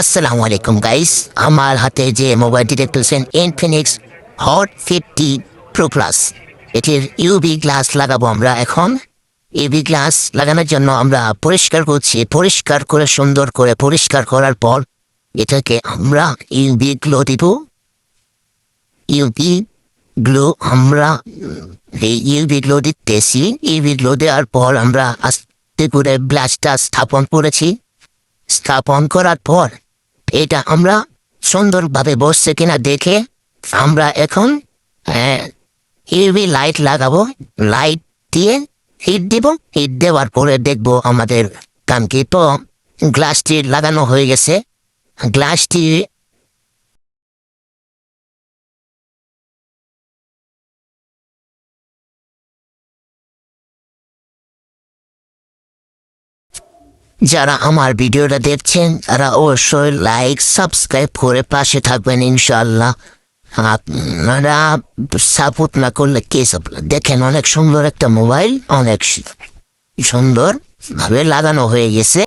আসসালামু আলাইকুম গাইস, আমার হাতে যে মোবাইলটি দেখতেছেন ইনফিনিক্স হট 50 প্রো প্লাস। এটির ইউভি গ্লাস লাগাবো আমরা এখন। ইউভি গ্লাস লাগানোর জন্য আমরা পরিষ্কার করছি। পরিষ্কার করে সুন্দর করে পরিষ্কার করার পর এটাকে আমরা ইউভি গ্লো দিব। ইউভি গ্লো আমরা এই ইউভি গ্লো দিতেছি। ইউভি গ্লো দেওয়ার পর আমরা আস্তে করে গ্লাসটা স্থাপন করেছি। স্থাপন করার পর এটা আমরা সুন্দরভাবে বসছে কিনা দেখে আমরা এখন ইউভি লাইট লাগাবো। লাইট দিয়ে হিট দিব। হিট দেওয়ার পরে দেখবো আমাদের কাঙ্ক্ষিত গ্লাসটি লাগানো হয়ে গেছে। গ্লাসটি যারা আমার ভিডিওটা দেখছেন তারা অবশ্যই লাইক সাবস্ক্রাইব করে পাশে থাকবেন ইনশাআল্লাহ। আপনারা সাপোর্ট না করলে কে সাপোর্ট? দেখেন অনেক সুন্দর একটা মোবাইল, অনেক সুন্দর ভাবে লাগানো হয়ে গেছে।